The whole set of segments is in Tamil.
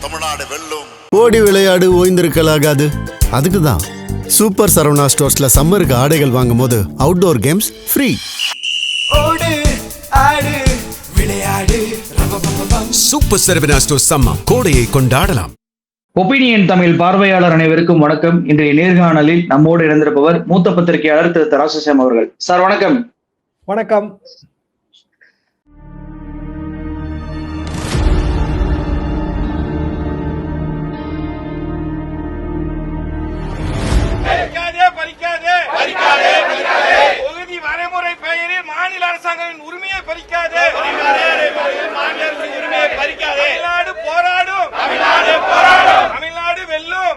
தமிழ்நாடு வெல்லும். ஓடி விளையாடு ஓய்ந்திருக்கலாகாது. அதுக்கு தான் சூப்பர் சரவணா ஸ்டோர்ஸ்ல சம்மருக்கு ஆடைகள் வாங்கும் போது அவுட்டோர் கேம்ஸ் ஃப்ரீ. ஓடு ஆடு விளையாடு. சூப்பர் சரவணா ஸ்டோர்ஸ் சம்மர் கோடையை கொண்டாடலாம். ஒப்பீனியன் தமிழ் பார்வையாளர் அனைவருக்கும் வணக்கம். இன்றைய நேர்காணலில் நம்மோடு இணைந்திருப்பவர் மூத்த பத்திரிகையாளர் திரு தராசுசாம் அவர்கள். சார் வணக்கம். வணக்கம். தொகுதி வரைமுறை பெயரில் மாநில அரசாங்கத்தின் உரிமையை பறிக்காதே. தமிழ்நாடு போராடும். தமிழ்நாடு வெல்லும்.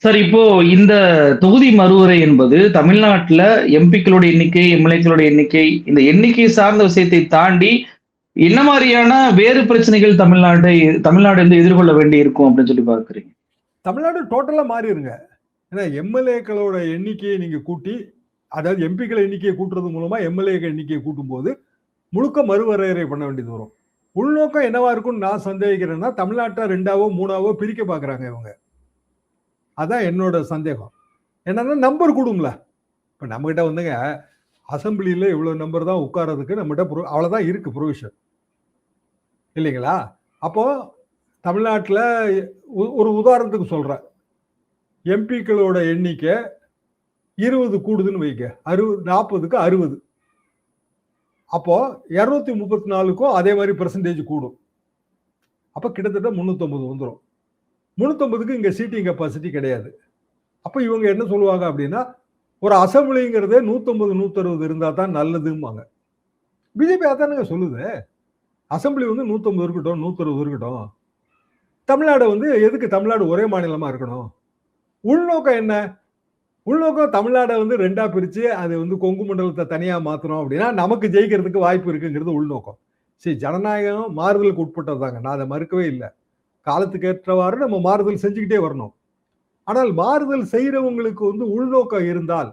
சார், இப்போ இந்த தொகுதி மறுவரை என்பது தமிழ்நாட்டுல எம்பிக்களுடைய எண்ணிக்கை, எம்எல்ஏக்களுடைய எண்ணிக்கை, இந்த எண்ணிக்கை சார்ந்த விஷயத்தை தாண்டி என்ன மாதிரியான வேறு பிரச்சனைகள் தமிழ்நாடு வந்து எதிர்கொள்ள வேண்டி இருக்கும் அப்படின்னு சொல்லி பார்க்குறீங்க? தமிழ்நாடு டோட்டலா மாறிடுங்க. ஏன்னா எம்எல்ஏக்களோட எண்ணிக்கையை நீங்க கூட்டி, அதாவது எம்பிக்கள் எண்ணிக்கையை கூட்டுறது மூலமா எம்எல்ஏக்கள் எண்ணிக்கையை கூட்டும் போது முழுக்க மறுவரையறை பண்ண வேண்டியது வரும். உள்நோக்கம் என்னவா இருக்கும்னு நான் சந்தேகிக்கிறேன்னா, தமிழ்நாட்டை 2ஆவோ 3ஆவோ பிரிக்க பாக்குறாங்க இவங்க. அதான் என்னோட சந்தேகம். என்னன்னா நம்பர் கூடும்ல. இப்ப நம்ம கிட்ட வந்துங்க அசம்பிளியில இவ்வளவு நம்பர் தான் உட்கார்றதுக்கு நம்மகிட்ட அவ்வளவுதான் இருக்கு ப்ரொவிஷன் இல்லைங்களா? அப்போ தமிழ்நாட்டில் ஒரு உதாரணத்துக்கு சொல்றேன், எம்பிக்களோட எண்ணிக்கை 20 கூடுதுன்னு வைக்க, 40க்கு 60. அப்போ 234க்கும் அதே மாதிரி பெர்சன்டேஜ் கூடும். அப்ப கிட்டத்தட்ட 350 வந்துடும். 350க்கு இங்க சீட்டிங் கெப்பாசிட்டி கிடையாது. அப்ப இவங்க என்ன சொல்லுவாங்க அப்படின்னா, ஒரு அசம்பிளிங்கிறதே 150 160 இருந்தா தான் நல்லதும்பாங்க. பிஜேபி அதானுங்க சொல்லுது. அசம்பிளி வந்து 150 இருக்கட்டும், 160 இருக்கட்டும். தமிழ்நாடு வந்து எதுக்கு தமிழ்நாடு ஒரே மாநிலமா இருக்கணும்? உள்நோக்கம் என்ன? உள்நோக்கம் தமிழ்நாடை வந்து 2ஆ பிரிச்சு அது வந்து கொங்கு மண்டலத்தை தனியா மாத்தணும் அப்படின்னா நமக்கு ஜெயிக்கிறதுக்கு வாய்ப்பு இருக்குங்கிறது உள்நோக்கம். சரி, ஜனநாயகம் மாறுதலுக்கு உட்பட்டதாங்க, நான் அதை மறுக்கவே இல்லை. காலத்துக்கு ஏற்றவாறு நம்ம மாறுதல் செஞ்சுக்கிட்டே வரணும். ஆனால் மாறுதல் செய்யறவங்களுக்கு வந்து உள்நோக்கம் இருந்தால்,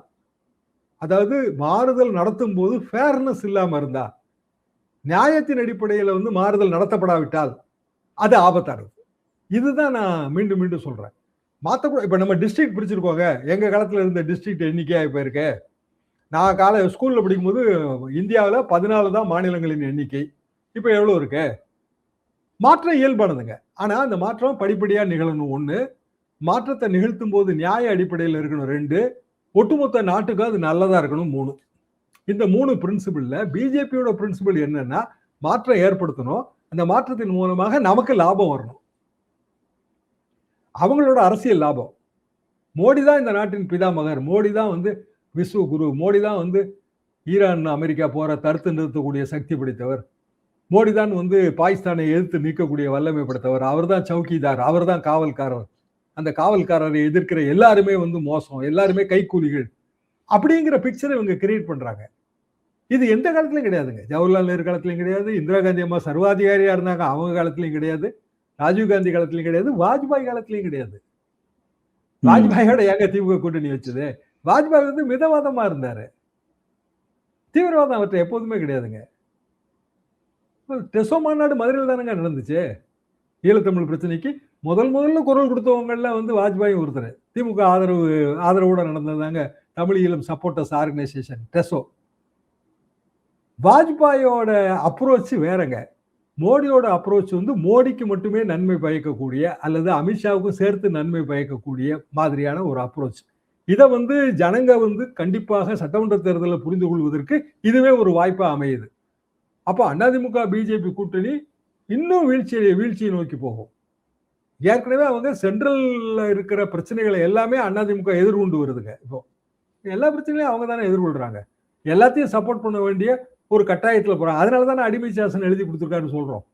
அதாவது மாறுதல் நடத்தும் போது ஃபேர்னஸ் இல்லாம இருந்தா, நியாயத்தின் அடிப்படையில வந்து மாறுதல் நடத்தப்படாவிட்டால் அது ஆபத்தானது. இதுதான் நான் மீண்டும் மீண்டும் சொல்றேன். மாத்தக்கூட. இப்ப நம்ம டிஸ்ட்ரிக்ட் பிரிச்சிருக்கோங்க. எங்க காலத்துல இருந்த டிஸ்ட்ரிக்ட் எண்ணிக்கையா இப்ப இருக்கு. நான் ஸ்கூல்ல படிக்கும்போது இந்தியாவில் 14 தான் மாநிலங்களின் எண்ணிக்கை. இப்ப எவ்வளவு இருக்கு? மாற்றம் இயல்பானதுங்க. ஆனா அந்த மாற்றம் படிப்படியா நிகழணும். 1, மாற்றத்தை நிகழ்த்தும் போது நியாய அடிப்படையில் இருக்கணும். 2, ஒட்டுமொத்த நாட்டுக்கு அது நல்லதா இருக்கணும். 3. இந்த 3 பிரின்சிபிள்ல பிஜேபியோட பிரின்சிபிள் என்னன்னா, மாற்றம் ஏற்படுத்தணும், அந்த மாற்றத்தின் மூலமாக நமக்கு லாபம் வரணும். அவங்களோட அரசியல் லாபம். மோடி தான் இந்த நாட்டின் பிதாமகர். மோடி தான் வந்து விஸ்வகுரு. மோடி தான் வந்து ஈரான் அமெரிக்கா போற தடுத்து நிறுத்தக்கூடிய சக்தி படைத்தவர். மோடி தான் வந்து பாகிஸ்தானை எதிர்த்து நீக்கக்கூடிய வல்லமை படைத்தவர். அவர் தான் சவுக்கிதார், அவர் தான் காவல்காரர். அந்த காவல்காரரை எதிர்க்கிற எல்லாருமே வந்து மோசம், எல்லாருமே கைக்கூலிகள் அப்படிங்கிற பிக்சரை இவங்க கிரியேட் பண்றாங்க. இது எந்த காலத்திலயும் கிடையாதுங்க. ஜவஹர்லால் நேரு காலத்திலயும் கிடையாது, இந்திரா காந்தி அம்மா சர்வாதிகாரியா இருந்தாங்க, அவங்க காலத்திலயும் கிடையாது, ராஜீவ் காந்தி காலத்திலயும் கிடையாது, வாஜ்பாய் காலத்திலயும் கிடையாது. வாஜ்பாயோட ஏங்க திமுக கூட்டணி வச்சது? வாஜ்பாய் வந்து மிதவாதமா இருந்தாரு. தீவிரவாதம் அவற்றை எப்போதுமே கிடையாதுங்க. டெசோ மாநாடு மதுரையில் தானங்க நடந்துச்சு. ஈழத்தமிழ் பிரச்சனைக்கு முதல்ல குரல் கொடுத்தவங்கல வந்து வாஜ்பாயும் ஒருத்தர். திமுக ஆதரவோட நடந்ததாங்க தமிழ் ஈழம் சப்போர்ட்டர்ஸ் ஆர்கனைசேஷன் டெசோ. வாஜ்பாயோட அப்ரோச் வேறங்க. மோடியோட அப்ரோச் வந்து மோடிக்கு மட்டுமே நன்மை பயக்கக்கூடிய அல்லது அமித்ஷாவுக்கும் சேர்த்து நன்மை பயக்கக்கூடிய மாதிரியான ஒரு அப்ரோச். இதை வந்து ஜனங்க வந்து கண்டிப்பாக சட்டமன்ற தேர்தலில் புரிந்து கொள்வதற்கு இதுவே ஒரு வாய்ப்பா அமையுது. அப்போ அதிமுக பிஜேபி கூட்டணி இன்னும் வீழ்ச்சியை நோக்கி போகும். ஏற்கனவே அவங்க சென்ட்ரல்ல இருக்கிற பிரச்சனைகளை எல்லாமே அதிமுக எதிர்கொண்டு வருதுங்க. இப்போ எல்லா பிரச்சனையும் அவங்க தானே எதிர்கொள்றாங்க. எல்லாத்தையும் சப்போர்ட் பண்ண வேண்டிய ஒரு கட்டாயத்துல போறாங்க. அதனால தானே அடிமை சாசனம் எழுதி கொடுத்துருக்காருன்னு சொல்றோம்.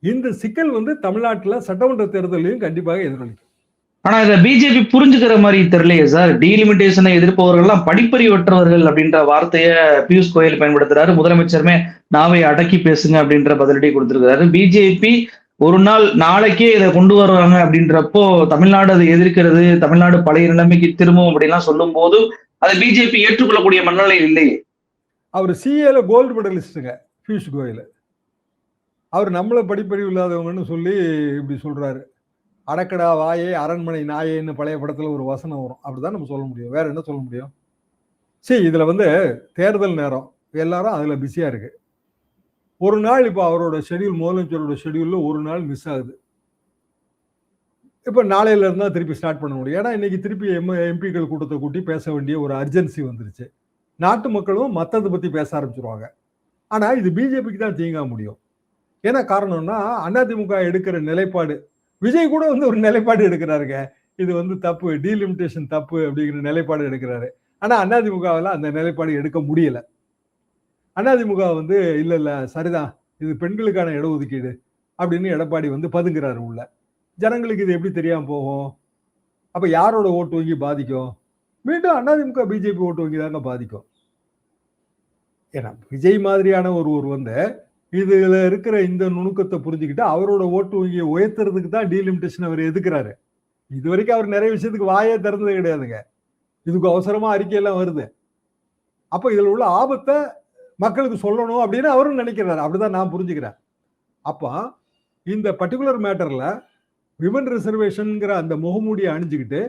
இந்த சிக்கல் தமிழ்நாட்டுல சட்டமன்ற தேர்தலையும் கண்டிப்பாக எதிரொலிக்கும். ஆனா இதை பிஜேபி புரிஞ்சுக்கிற மாதிரி தெரியலையே சார். டீலிமிட்டேஷனை எதிர்ப்பவர்கள் எல்லாம் படிப்பறிவற்றவர்கள் அப்படின்ற வார்த்தையை பியூஷ் கோயல் பயன்படுத்துறாரு. முதலமைச்சருமே நாவை அடக்கி பேசுங்க அப்படின்ற பதிலடி கொடுத்திருக்கிறாரு. பிஜேபி ஒரு நாள் நாளைக்கே இதை கொண்டு வருவாங்க அப்படின்றப்போ தமிழ்நாடு அதை எதிர்க்கிறது, தமிழ்நாடு பழைய நிலைமைக்கு திரும்பும் அப்படின்லாம் சொல்லும் போது அதை பிஜேபி ஏற்றுக்கொள்ளக்கூடிய மனநிலை இல்லையே. அவர் சிஏல கோல்டு மெடலிஸ்டுங்க பியூஷ் கோயல். அவர் நம்மள படிப்பறிவு இல்லாதவங்கன்னு சொல்லி இப்படி சொல்றாரு. அடக்கடா வாயே அரண்மனை நாயேன்னு பழைய படத்துல ஒரு வசனம் வரும். அப்படிதான் நம்ம சொல்ல முடியும். வேற என்ன சொல்ல முடியும்? சரி, இதுல தேர்தல் நேரம், எல்லாரும் அதுல பிஸியா இருக்கு. ஒரு நாள் இப்போ அவரோட ஷெடியூல், முதலமைச்சரோட ஷெடியூல்ல ஒரு நாள் மிஸ் ஆகுது. இப்ப நாளையில இருந்தா திருப்பி ஸ்டார்ட் பண்ண முடியும். ஏன்னா இன்னைக்கு திருப்பி எம்பிக்கள் கூட்டத்தை கூட்டி பேச வேண்டிய ஒரு அர்ஜென்சி வந்துருச்சு. நாட்டு மக்களும் மத்ததை பத்தி பேச ஆரம்பிச்சிருவாங்க. ஆனா இது பிஜேபிக்கு தான் தீங்கா முடியும். என்ன காரணம்னா அதிமுக எடுக்கிற நிலைப்பாடு, விஜய் கூட ஒரு நிலைப்பாடு எடுக்கிறாருங்க. இது தப்பு, டீலிமிட்டேஷன் தப்பு அப்படிங்கிற நிலைப்பாடு எடுக்கிறாரு. ஆனா அதிமுகவில் அந்த நிலைப்பாடு எடுக்க முடியல. அதிமுக இல்ல இல்ல சரிதான், இது பெண்களுக்கான இடஒதுக்கீடு அப்படின்னு எடப்பாடி பதுங்குறாரு உள்ள. ஜனங்களுக்கு இது எப்படி தெரியாம போகும்? அப்ப யாரோட ஓட்டு வங்கி பாதிக்கும்? மீண்டும் அதிமுக பிஜேபி ஓட்டு வங்கி தாங்க பாதிக்கும். ஏன்னா விஜய் மாதிரியான ஒருவர் இதுல இருக்கிற இந்த நுணுக்கத்தை புரிஞ்சுக்கிட்டு அவரோட ஓட்டு வங்கியை உயர்த்துறதுக்கு தான் டீலிமிட்டேஷன் அவர் எதுக்குறாரு. இது வரைக்கும் அவர் நிறைய விஷயத்துக்கு வாயே திறந்தது கிடையாதுங்க. இதுக்கு அவசரமா அறிக்கையெல்லாம் வருது. அப்ப இதுல உள்ள ஆபத்தை மக்களுக்கு சொல்லணும் அப்படின்னு அவரும் நினைக்கிறாரு. அப்படிதான் நான் புரிஞ்சுக்கிறேன். அப்ப இந்த பர்டிகுலர் மேட்டர்ல விமன் ரிசர்வேஷன்ங்கிற அந்த முகமூடியை அணிஞ்சுக்கிட்டு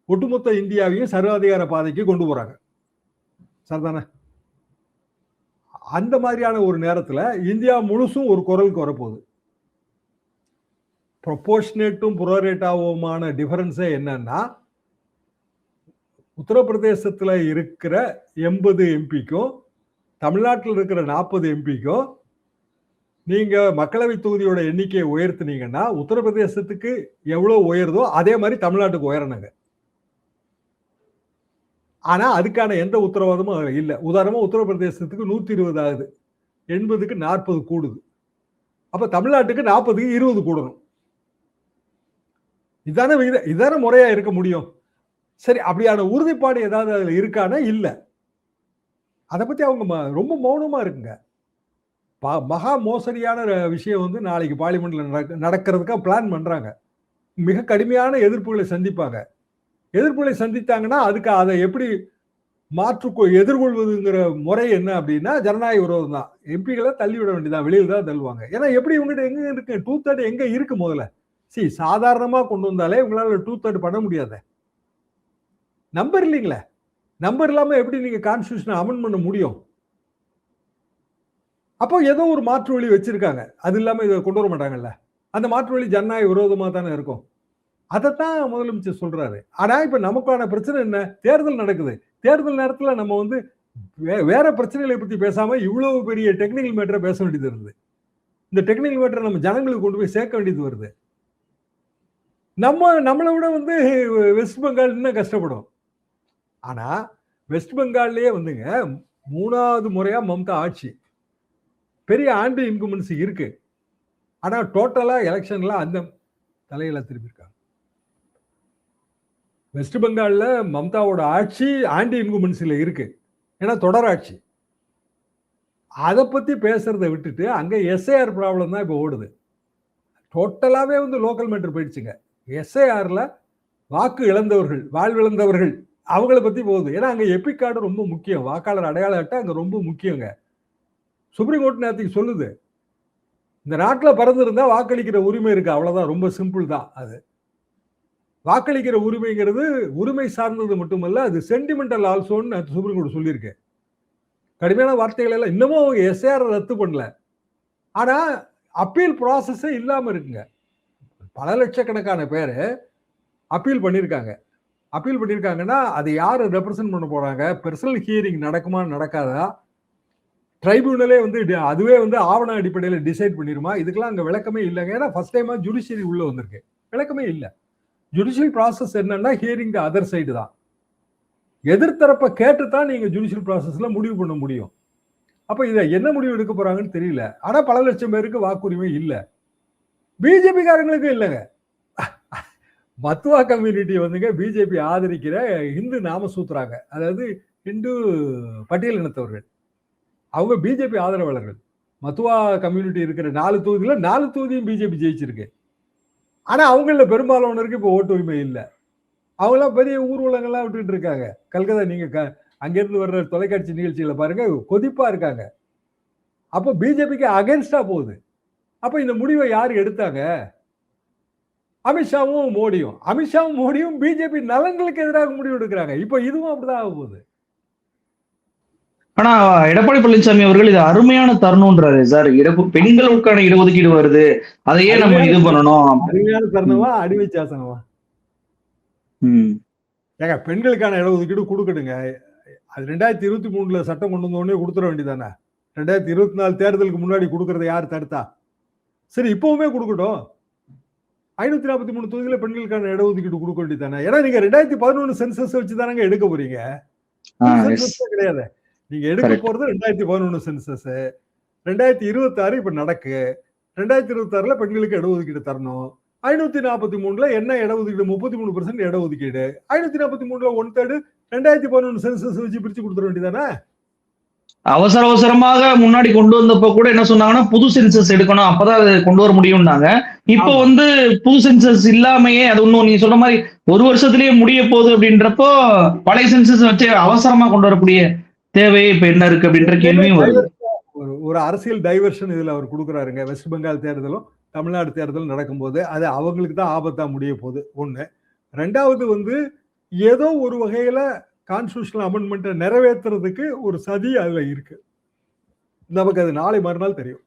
ஒட்டுமொத்த இந்தியாவையும் சர்வாதிகார பாதைக்கு கொண்டு போறாங்க. சரிதானே? அந்த மாதிரியான ஒரு நேரத்துல இந்தியா முழுசும் ஒரு குரலுக்கு வரப்போகுது. ப்ரொபோர்ஷனேட்டும் புரோரேட்டாவுமான டிஃபரன்ஸே என்னன்னா, உத்தரப்பிரதேசத்துல இருக்கிற 80 எம்பிக்கும் தமிழ்நாட்டில் இருக்கிற 40 எம்பிக்கும் நீங்க மக்களவை தொகுதியோட எண்ணிக்கையை உயர்த்தினீங்கன்னா உத்தரப்பிரதேசத்துக்கு எவ்வளவு உயருதோ அதே மாதிரி தமிழ்நாட்டுக்கு உயரணுங்க. ஆனா அதுக்கான எந்த உத்தரவாதமும் இல்லை. உதாரணமா உத்தரப்பிரதேசத்துக்கு 120 ஆகுது, 80க்கு 40 கூடுது. அப்ப தமிழ்நாட்டுக்கு 40க்கு 20 கூடணும். இதான முறையா இருக்க முடியும். சரி, அப்படியான உறுதிப்பாடு ஏதாவது அதுல இருக்கானா? இல்ல. அதை பத்தி அவங்க ரொம்ப மௌனமா இருக்குங்க. மகா மோசடியான விஷயம் நாளைக்கு பார்லிமெண்ட்ல நடக்கிறதுக்காக பிளான் பண்றாங்க. மிக கடுமையான எதிர்ப்புகளை சந்திப்பாங்க. எதிர்ப்புகளை சந்தித்தாங்கன்னா அதுக்கு அதை எப்படி எதிர்கொள்வதுங்கிற முறை என்ன அப்படின்னா ஜனநாயக விரோதம் தான். எம்பிகளை தள்ளிவிட வேண்டியதான், வெளியில் தான் தள்ளுவாங்க. ஏன்னா எப்படி இவங்ககிட்ட எங்க இருக்கு 2/3 எங்க இருக்கு? முதல்ல சாதாரணமா கொண்டு வந்தாலே உங்களால 2/3 பண்ண முடியாத. நம்பர் இல்லைங்களே. நம்பர் இல்லாம எப்படி நீங்க கான்ஸ்டிடியூஷனை அமெண்ட் பண்ண முடியும்? அப்போ ஏதோ ஒரு மாற்று வழி வச்சிருக்காங்க. அது இல்லாம இதை கொண்டு வர மாட்டாங்கல்ல. அந்த மாற்று வழி ஜனநாயக விரோதமா தானே இருக்கும். அதைத்தான் முதலமைச்சர் சொல்றாரு. ஆனா இப்ப நமக்கான பிரச்சனை என்ன? தேர்தல் நடக்குது. தேர்தல் நேரத்துல நம்ம வேற பிரச்சனைகளை பத்தி பேசாம இவ்வளவு பெரிய டெக்னிக்கல் மேட்டரை பேச வேண்டியது வருது. இந்த டெக்னிக்கல் மேட்டரை நம்ம ஜனங்களுக்கு கொண்டு போய் சேர்க்க வேண்டியது வருது. நம்மளை விட வெஸ்ட் பெங்கால் இன்னும் கஷ்டப்படும். ஆனா வெஸ்ட் பெங்கால்லயே 3வது முறையா மம்தா ஆட்சி. பெரிய ஆன்டி இன்குமென்சி இருக்கு. ஆனா டோட்டலா எலெக்ஷன்ல அந்த தலையில திரும்பியிருக்காங்க. வெஸ்ட் பெங்கால்ல மம்தாவோட ஆட்சி ஆன்டி இன்குமென்சில இருக்கு. ஏன்னா தொடர் ஆட்சி. அதை பத்தி பேசுறதை விட்டுட்டு அங்க எஸ்ஐஆர் ப்ராப்ளம் தான் இப்ப ஓடுது. டோட்டலாவே லோக்கல் மேட்டர் போயிடுச்சுங்க. எஸ்ஐஆர்ல வாக்கு இழந்தவர்கள், வாழ்விழந்தவர்கள் அவங்களை பத்தி போகுது. ஏன்னா அங்க எபிக் கார்டு ரொம்ப முக்கியம். வாக்காளர் அடையாள அட்டை அங்க ரொம்ப முக்கியங்க. சுப்ரீம் கோர்ட் நேரத்துக்கு சொல்லுது, இந்த நாட்டில் பிறந்திருந்தா வாக்களிக்கிற உரிமை இருக்கு. அவ்வளவுதான், ரொம்ப சிம்பிள் தான். அது வாக்களிக்கிற உரிமைங்கிறது உரிமை சார்ந்தது மட்டுமல்ல, அது சென்டிமெண்டல் ஆல்சோன்னு சுப்ரீம் கோர்ட் சொல்லியிருக்கு. கடுமையான வார்த்தைகள் எல்லாம். இன்னமும் அவங்க எஸ்ஐஆர் ரத்து பண்ணல. ஆனா அப்பீல் ப்ராசஸே இல்லாம இருக்குங்க. பல லட்சக்கணக்கான பேர் அப்பீல் பண்ணியிருக்காங்க. அப்பீல் பண்ணியிருக்காங்கன்னா அது யாரு ரெப்ரசன்ட் பண்ண போறாங்க? பர்சனல் ஹியரிங் நடக்குமா நடக்காதா? ட்ரைபியூனலே வந்து அதுவே வந்து ஆவண அடிப்படையில் டிசைட் பண்ணிருமா? இதுக்கெல்லாம் அங்க விளக்கமே இல்லைங்க. ஏன்னா ஃபர்ஸ்ட் டைமா ஜுடிஷியரி உள்ள வந்திருக்கு. விளக்கமே இல்ல. ஜுடிஷியல் ப்ராசஸ் என்னன்னா ஹியரிங் த அதர் சைடு தான். எதிர்த்தரப்ப கேட்டு தான் நீங்க ஜுடிஷியல் ப்ராசஸ்ல முடிவு பண்ண முடியும். அப்ப இத என்ன முடிவு எடுக்க போறாங்கன்னு தெரியல. ஆனா பல லட்சம் பேருக்கு வாக்குரிமை இல்ல. பிஜேபி காரங்களுக்கு இல்லைங்க. மத்துவா கம்யூனிட்டி வந்துங்க பிஜேபி ஆதரிக்கிற இந்து நாம சூத்துறாங்க. அதாவது இந்து பட்டியல் இனத்தவர்கள். அவங்க பிஜேபி ஆதரவாளர்கள். மத்துவா கம்யூனிட்டி இருக்கிற 4 தொகுதியில 4 தொகுதியும் பிஜேபி ஜெயிச்சிருக்கு. ஆனா அவங்கள பெரும்பாலானோருக்கு இப்போ ஓட்டு உரிமை இல்லை. அவங்களாம் பெரிய ஊர்வலங்கள்லாம் விட்டுட்டு இருக்காங்க. கல்கத்தா நீங்க அங்கிருந்து வர்ற தொலைக்காட்சி நிகழ்ச்சிகளை பாருங்க, கொதிப்பா இருக்காங்க. அப்போ பிஜேபிக்கு அகைன்ஸ்டா போகுது. அப்ப இந்த முடிவை யார் எடுத்தாங்க? அமித்ஷாவும் மோடியும் பிஜேபி நலன்களுக்கு எதிராக முடிவு எடுக்கிறாங்க. இப்போ இதுவும் அப்படிதான் ஆக போகுது. ஆனா எடப்பாடி பழனிசாமி அவர்கள் இது அருமையான தருணம்ன்றாரு சார். பெண்களுக்கான இடஒதுக்கீடு வருது, அதையே நம்ம இது பண்ணணும். அருமையான தருணமா அடிமைச்சாசனமா? ஏங்க பெண்களுக்கான இடஒதுக்கீடு கொடுக்கணுங்க. அது 2023 சட்டம் கொண்டு வந்த உடனே கொடுத்துட வேண்டியதானே? 2024 தேர்தலுக்கு முன்னாடி கொடுக்கறத யார் தடுத்தா? சரி இப்பவுமே கொடுக்கட்டும். 543 தொகுதியில பெண்களுக்கான இடஒதுக்கீடு கொடுக்க வேண்டியதானே? ஏன்னா நீங்க 2011 சென்சஸ் வச்சு தானங்க எடுக்க போறீங்க. கிடையாது. நீங்க எடுக்க போறது 2011 சென்சஸ். 2026 இப்ப நடக்கு. 2026ல பெண்களுக்கு இடஒதுக்கீடு தரணும். 543ல என்ன இடஒதுக்கீடு? 33% இடஒதுக்கீடு. 543ல 1/3 2011 சென்சஸ் வச்சு பிரிச்சு கொடுத்துட வேண்டியதானே? அவசரமாக முன்னாடி கொண்டு வந்தப்ப கூட என்ன சொன்னாங்கன்னா புது சென்சஸ் எடுக்கணும், அப்பதான் அதை கொண்டு வர முடியும்னாங்க. இப்போ வந்து புது சென்சஸ் இல்லாமையே அது ஒன்னும் நீங்க சொல்ற மாதிரி ஒரு வருஷத்திலேயே முடிய போகுது அப்படின்றப்போ பழைய சென்சஸ் வச்சு அவசரமா கொண்டு வரக்கூடிய தேவை இப்ப என்ன இருக்கு அப்படின்ற கேள்வியும் வருது. ஒரு அரசியல் டைவர்ஷன் இதுல அவர் கொடுக்குறாருங்க. வெஸ்ட் பெங்கால் தேர்தலும் தமிழ்நாடு தேர்தலும் நடக்கும்போது அது அவங்களுக்கு தான் ஆபத்தா முடிய போகுது. ஒண்ணு. ரெண்டாவது வந்து ஏதோ ஒரு வகையில கான்ஸ்டிடியூஷனல் அமெண்ட்மெண்ட்டை நிறைவேற்றுறதுக்கு ஒரு சதி அதுல இருக்கு. நமக்கு அது நாளை மறுநாள் தெரியும்.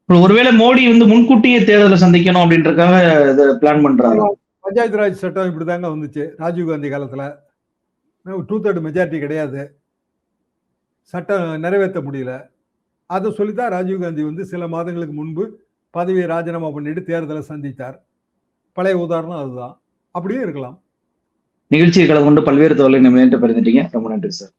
ஒருவேளை மோடி வந்து முன்கூட்டியே தேர்தலை சந்திக்கணும் அப்படின்றதுக்காக இதை பிளான் பண்றாங்க. பஞ்சாயத்து ராஜ் சட்டம் இப்படிதாங்க வந்துச்சு ராஜீவ்காந்தி காலத்துல. 2/3 மெஜாரிட்டி கிடையாது, சட்டம் நிறைவேற்ற முடியல. அதை சொல்லித்தான் ராஜீவ்காந்தி வந்து சில மாதங்களுக்கு முன்பு பதவியை ராஜினாமா பண்ணிட்டு தேர்தலை சந்தித்தார். பழைய உதாரணம் அதுதான். அப்படியே இருக்கலாம். நிகழ்ச்சியை கலந்து கொண்டு பல்வேறு தகவலை நம்ம பகிர்ந்துட்டீங்க. ரொம்ப நன்றி சார்.